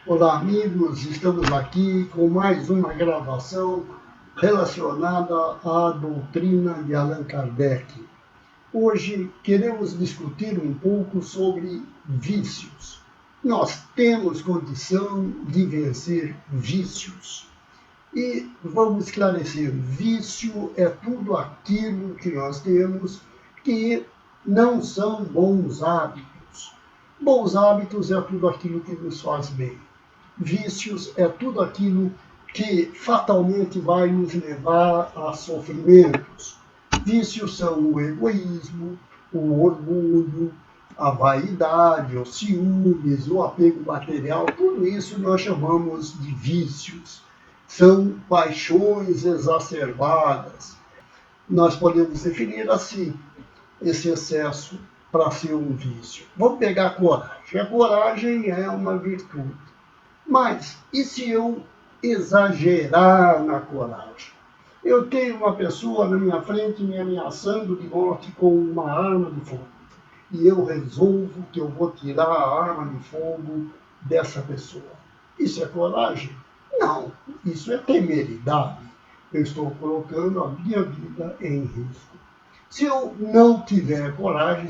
Olá, amigos, estamos aqui com mais uma gravação relacionada à doutrina de Allan Kardec. Hoje queremos discutir um pouco sobre vícios. Nós temos condição de vencer vícios. E vamos esclarecer, vício é tudo aquilo que nós temos que não são bons hábitos. Bons hábitos é tudo aquilo que nos faz bem. Vícios é tudo aquilo que fatalmente vai nos levar a sofrimentos. Vícios são o egoísmo, o orgulho, a vaidade, os ciúmes, o apego material, tudo isso nós chamamos de vícios. São paixões exacerbadas. Nós podemos definir assim esse excesso para ser um vício. Vamos pegar a coragem. A coragem é uma virtude. Mas, e se eu exagerar na coragem? Eu tenho uma pessoa na minha frente me ameaçando de morte com uma arma de fogo. E eu resolvo que eu vou tirar a arma de fogo dessa pessoa. Isso é coragem? Não, isso é temeridade. Eu estou colocando a minha vida em risco. Se eu não tiver coragem,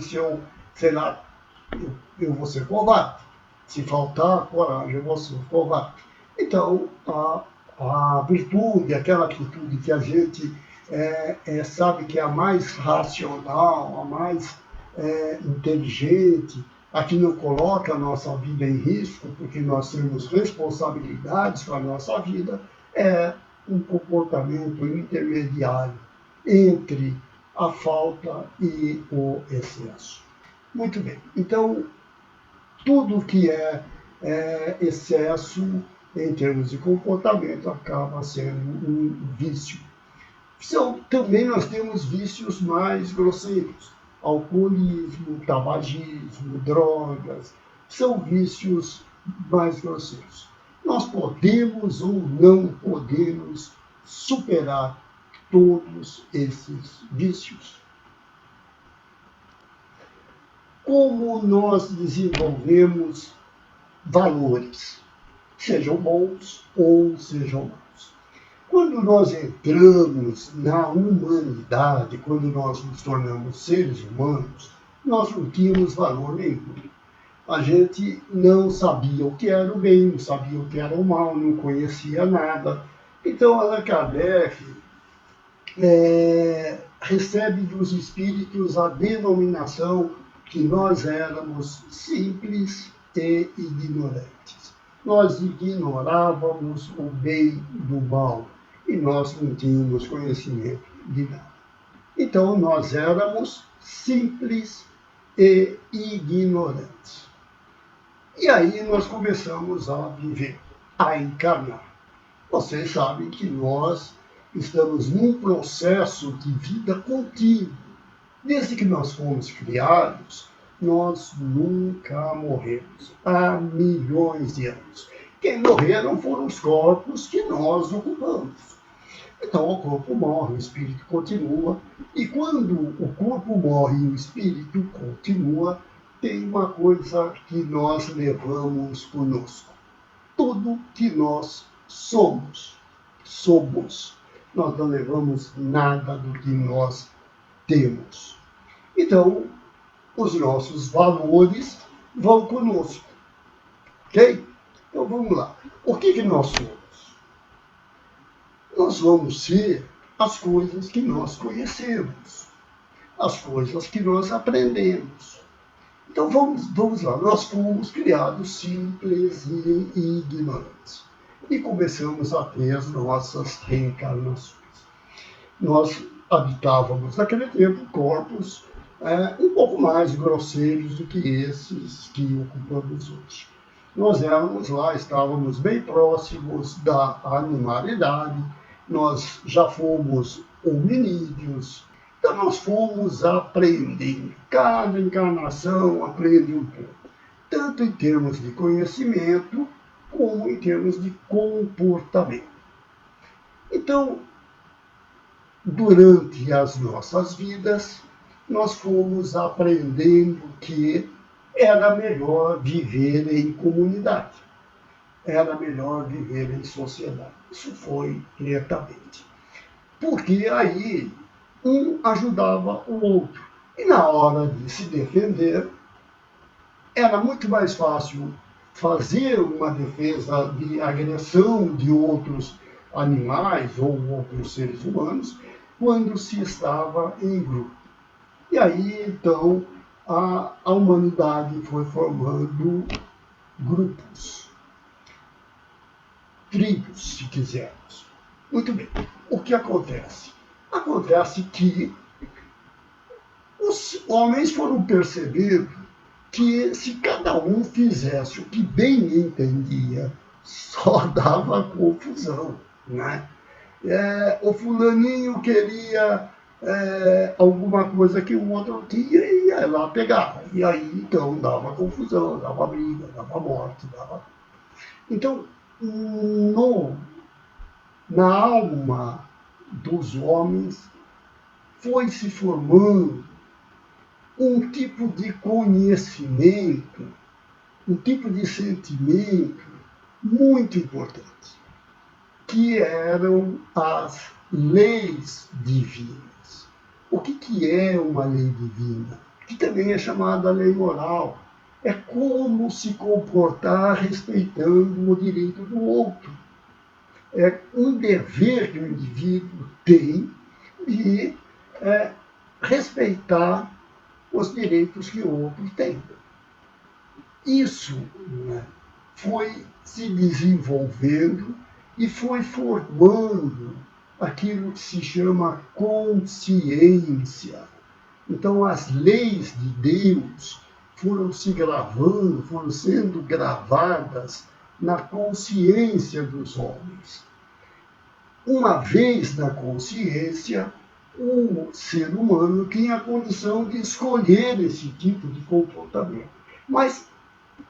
eu vou ser covarde. Se faltar coragem, eu vou ser covarde. Então, a virtude, aquela atitude que a gente sabe que é a mais racional, a mais inteligente, a que não coloca a nossa vida em risco, porque nós temos responsabilidades para a nossa vida, é um comportamento intermediário entre a falta e o excesso. Muito bem, então, tudo que é excesso em termos de comportamento acaba sendo um vício. Também nós temos vícios mais grosseiros. Alcoolismo, tabagismo, drogas, são vícios mais grosseiros. Nós podemos ou não podemos superar todos esses vícios. Como nós desenvolvemos valores, sejam bons ou sejam maus. Quando nós entramos na humanidade, quando nós nos tornamos seres humanos, nós não tínhamos valor nenhum. A gente não sabia o que era o bem, não sabia o que era o mal, não conhecia nada. Então, Allan Kardec recebe dos espíritos a denominação que nós éramos simples e ignorantes. Nós ignorávamos o bem do mal e nós não tínhamos conhecimento de nada. Então, nós éramos simples e ignorantes. E aí nós começamos a viver, a encarnar. Vocês sabem que nós estamos num processo de vida contínua. Desde que nós fomos criados, nós nunca morremos. Há milhões de anos. Quem morreram foram os corpos que nós ocupamos. Então o corpo morre, o espírito continua. E quando o corpo morre e o espírito continua, tem uma coisa que nós levamos conosco. Tudo que nós somos. Nós não levamos nada do que nós temos. Então, os nossos valores vão conosco. Ok? Então, vamos lá. O que nós somos? Nós vamos ser as coisas que nós conhecemos, as coisas que nós aprendemos. Então, vamos lá. Nós fomos criados simples e ignorantes. E começamos a ter as nossas reencarnações. Nós habitávamos naquele tempo corpos um pouco mais grosseiros do que esses que ocupamos hoje. Nós éramos lá, estávamos bem próximos da animalidade, nós já fomos hominídeos, então nós fomos aprendendo. Cada encarnação aprende um pouco, tanto em termos de conhecimento, como em termos de comportamento. Então, durante as nossas vidas, nós fomos aprendendo que era melhor viver em comunidade. era melhor viver em sociedade. Isso foi diretamente. Porque aí um ajudava o outro. E na hora de se defender, era muito mais fácil fazer uma defesa de agressão de outros animais ou outros seres humanos quando se estava em grupo. E aí, então, a humanidade foi formando grupos, tribos, se quisermos. Muito bem. O que acontece? Acontece que os homens foram perceber que se cada um fizesse o que bem entendia, só dava confusão, né? O fulaninho queria alguma coisa que o outro tinha e ia lá pegar. E aí, então, dava confusão, dava briga, dava morte, dava... Então, no, na alma dos homens foi se formando um tipo de conhecimento, um tipo de sentimento muito importante, que eram as leis divinas. O que é uma lei divina? Que também é chamada lei moral. É como se comportar respeitando o direito do outro. É um dever que o indivíduo tem de respeitar os direitos que o outro tem. Isso, né, foi se desenvolvendo e foi formando aquilo que se chama consciência. Então, as leis de Deus foram se gravando, foram sendo gravadas na consciência dos homens. Uma vez na consciência, o ser humano tinha a condição de escolher esse tipo de comportamento. Mas,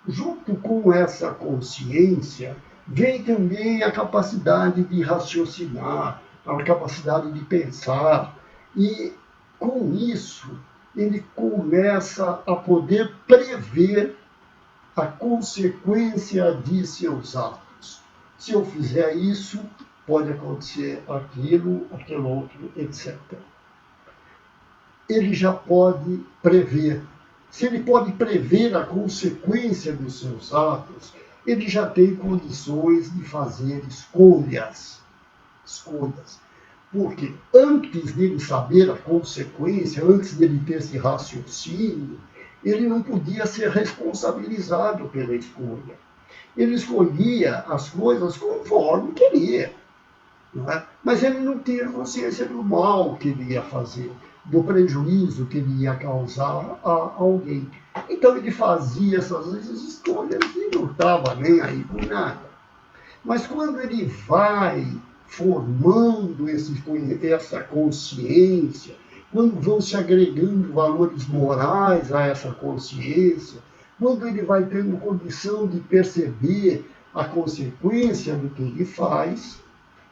junto com essa consciência, vem também a capacidade de raciocinar, a capacidade de pensar. E, com isso, ele começa a poder prever a consequência de seus atos. Se eu fizer isso, pode acontecer aquilo, aquele outro, etc. Ele já pode prever. Se ele pode prever a consequência dos seus atos, ele já tem condições de fazer escolhas. Escolhas. Porque antes dele saber a consequência, antes dele ter esse raciocínio, ele não podia ser responsabilizado pela escolha. Ele escolhia as coisas conforme queria. Não é? Mas ele não tinha consciência do mal que ele ia fazer, do prejuízo que ele ia causar a alguém. Então ele fazia essas escolhas e não estava nem aí com nada. Mas quando ele vai formando essa consciência, quando vão se agregando valores morais a essa consciência, quando ele vai tendo condição de perceber a consequência do que ele faz,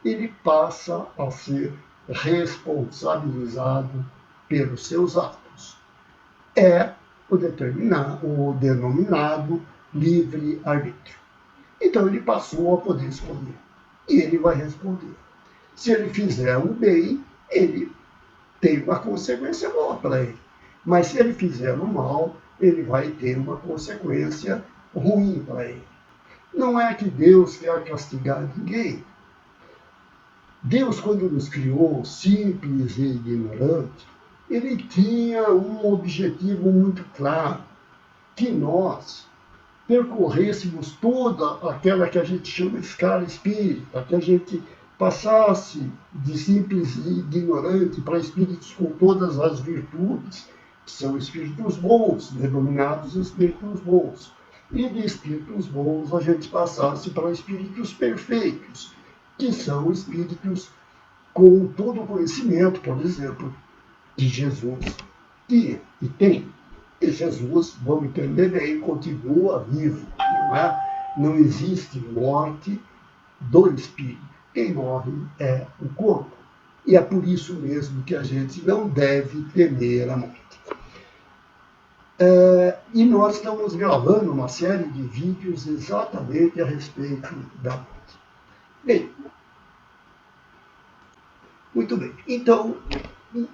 ele passa a ser responsabilizado pelos seus atos. É o denominado livre-arbítrio. Então ele passou a poder escolher. E ele vai responder. Se ele fizer o bem, ele tem uma consequência boa para ele. Mas se ele fizer o mal, ele vai ter uma consequência ruim para ele. Não é que Deus quer castigar ninguém. Deus, quando nos criou simples e ignorantes, ele tinha um objetivo muito claro, que nós percorrêssemos toda aquela que a gente chama de escala espírita, que a gente passasse de simples e ignorante para espíritos com todas as virtudes, que são espíritos bons, denominados espíritos bons. E de espíritos bons a gente passasse para espíritos perfeitos, que são espíritos com todo o conhecimento, por exemplo, de Jesus tinha e tem. E Jesus, vamos entender bem, continua vivo. Não é? Não existe morte do espírito. Quem morre é o corpo. E é por isso mesmo que a gente não deve temer a morte. E nós estamos gravando uma série de vídeos exatamente a respeito da morte. Bem, muito bem. Então,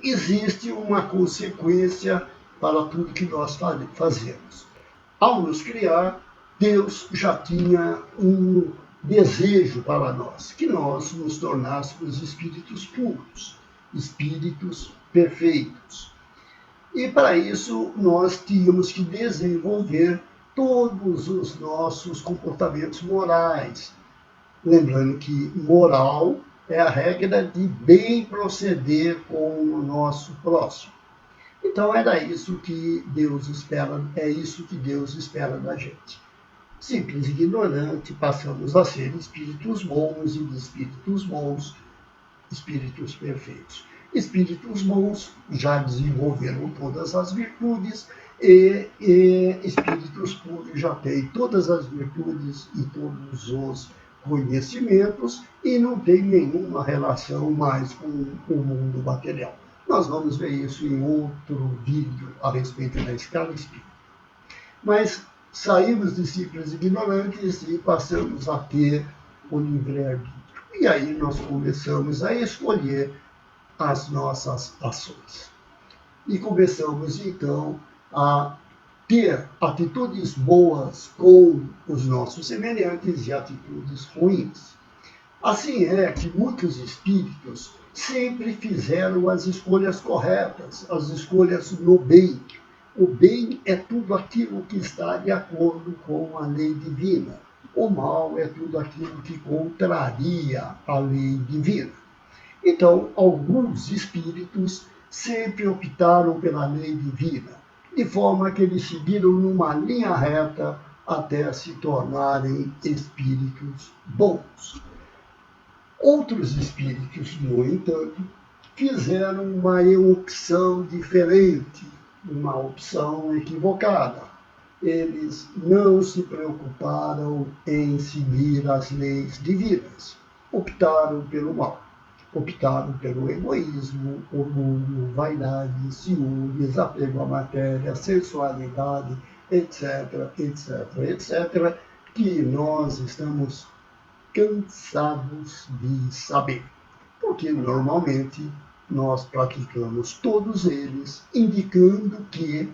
existe uma consequência para tudo que nós fazemos. Ao nos criar, Deus já tinha um desejo para nós, que nós nos tornássemos espíritos puros, espíritos perfeitos. E para isso nós tínhamos que desenvolver todos os nossos comportamentos morais. Lembrando que moral é a regra de bem proceder com o nosso próximo. Então era isso que Deus espera, é isso que Deus espera da gente. Simples e ignorante, passamos a ser espíritos bons e de espíritos bons, espíritos perfeitos. Espíritos bons já desenvolveram todas as virtudes e espíritos puros já têm todas as virtudes e todos os conhecimentos e não tem nenhuma relação mais com o mundo material. Nós vamos ver isso em outro vídeo a respeito da escala espírita. Mas saímos de simples ignorantes e passamos a ter o livre-arbítrio. E aí nós começamos a escolher as nossas ações. E começamos então a ter atitudes boas com os nossos semelhantes e atitudes ruins. Assim é que muitos espíritos sempre fizeram as escolhas corretas, as escolhas no bem. O bem é tudo aquilo que está de acordo com a lei divina. O mal é tudo aquilo que contraria a lei divina. Então, alguns espíritos sempre optaram pela lei divina, de forma que eles seguiram numa linha reta até se tornarem espíritos bons. Outros espíritos, no entanto, fizeram uma opção diferente, uma opção equivocada. Eles não se preocuparam em seguir as leis divinas, optaram pelo mal. Optaram pelo egoísmo, orgulho, vaidade, ciúmes, apego à matéria, sensualidade, etc., etc., etc., que nós estamos cansados de saber, porque normalmente nós praticamos todos eles, indicando que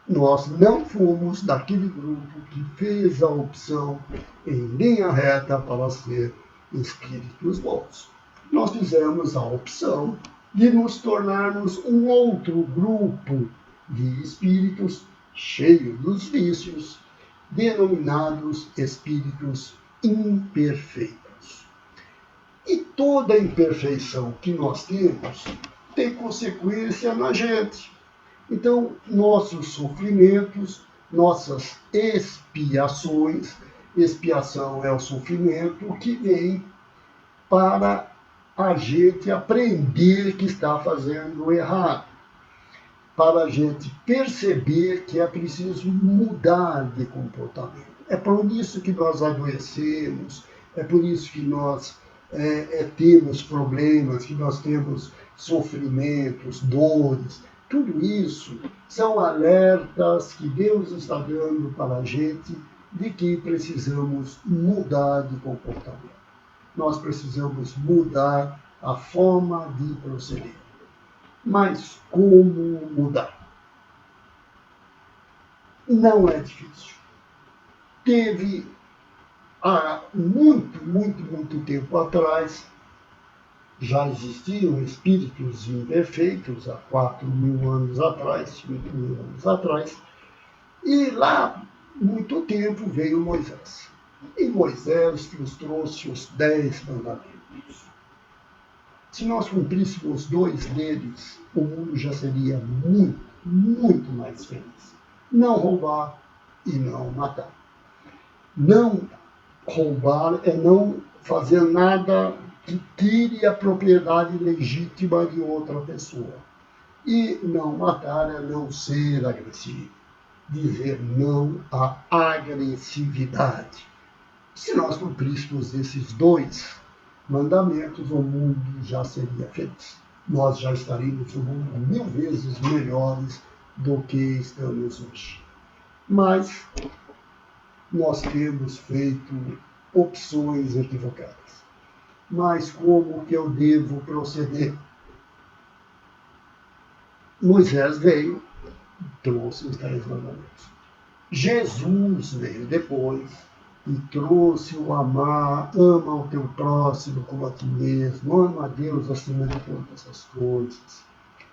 nós não fomos daquele grupo que fez a opção em linha reta para ser espíritos bons. Nós fizemos a opção de nos tornarmos um outro grupo de espíritos cheios dos vícios, denominados espíritos imperfeitos. E toda imperfeição que nós temos tem consequência na gente. Então, nossos sofrimentos, nossas expiações, expiação é o sofrimento que vem para a gente aprender que está fazendo errado, para a gente perceber que é preciso mudar de comportamento. É por isso que nós adoecemos, é por isso que nós temos problemas, que nós temos sofrimentos, dores. Tudo isso são alertas que Deus está dando para a gente de que precisamos mudar de comportamento. Nós precisamos mudar a forma de proceder. Mas como mudar? Não é difícil. Teve há muito tempo atrás, já existiam espíritos imperfeitos, há 4.000 anos atrás, 5.000 anos atrás, e lá, muito tempo, veio Moisés. E Moisés nos trouxe os 10 mandamentos. Se nós cumpríssemos 2 deles, o mundo já seria muito mais feliz. Não roubar e não matar. Não roubar é não fazer nada que tire a propriedade legítima de outra pessoa. E não matar é não ser agressivo. Dizer não à agressividade. Se nós cumpríssemos esses 2 mandamentos, o mundo já seria feliz. Nós já estaríamos no mundo 1000 vezes melhores do que estamos hoje. Mas nós temos feito opções equivocadas. Mas como que eu devo proceder? Moisés veio, trouxe os 10 mandamentos. Jesus veio depois e trouxe o amar, ama o teu próximo como a ti mesmo, ama a Deus acima de todas as coisas.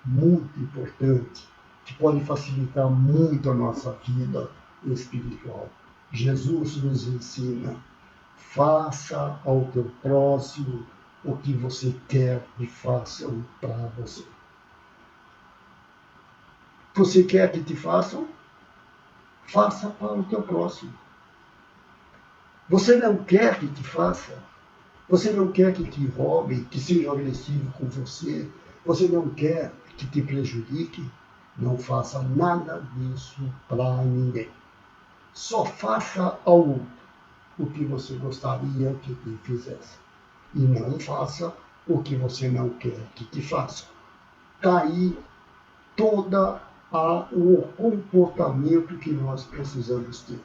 Muito importante, que pode facilitar muito a nossa vida espiritual. Jesus nos ensina: faça ao teu próximo o que você quer que façam para você. Você quer que te façam? Faça para o teu próximo. Você não quer que te faça? Você não quer que te roube, que seja agressivo com você? Você não quer que te prejudique? Não faça nada disso para ninguém. Só faça ao outro o que você gostaria que te fizesse. E não faça o que você não quer que te faça. Daí todo o comportamento que nós precisamos ter.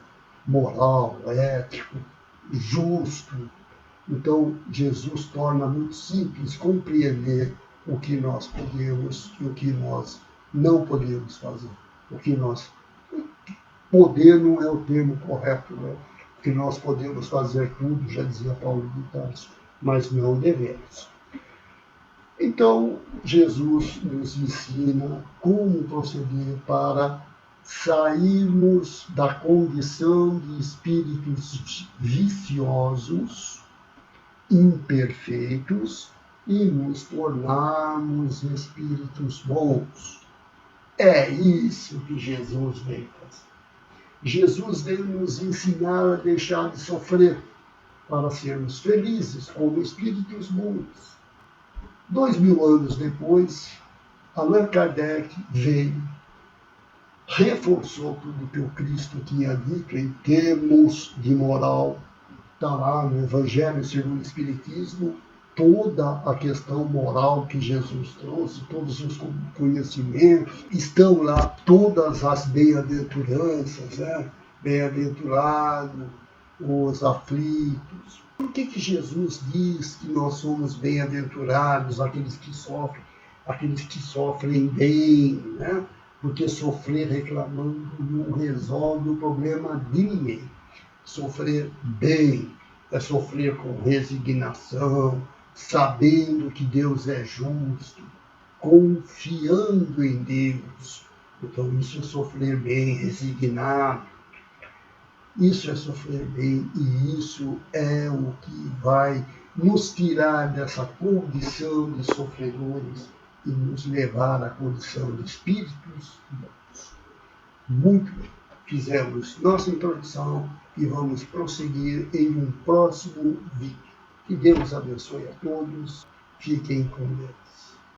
Moral, ético, justo. Então, Jesus torna muito simples compreender o que nós podemos e o que nós não podemos fazer. O que nós... Poder não é o termo correto, né? Que nós podemos fazer tudo, já dizia Paulo de Tarso, mas não devemos. Então, Jesus nos ensina como proceder para sairmos da condição de espíritos viciosos, imperfeitos, e nos tornarmos espíritos bons. É isso que Jesus veio fazer. Jesus veio nos ensinar a deixar de sofrer para sermos felizes como espíritos bons. 2000 anos depois, Allan Kardec veio, reforçou tudo que o Cristo tinha dito em termos de moral. Está lá no Evangelho segundo o Espiritismo, toda a questão moral que Jesus trouxe, todos os conhecimentos, estão lá todas as bem-aventuranças, né? Bem-aventurado, os aflitos. Por que Jesus diz que nós somos bem-aventurados, aqueles que sofrem bem, né? Porque sofrer reclamando não resolve o problema de ninguém. Sofrer bem é sofrer com resignação, sabendo que Deus é justo, confiando em Deus. Então isso é sofrer bem, resignado. Isso é sofrer bem e isso é o que vai nos tirar dessa condição de sofredores e nos levar à condição de espíritos bons. Muito bem. Fizemos nossa introdução e vamos prosseguir em um próximo vídeo. Que Deus abençoe a todos. Fiquem com Deus.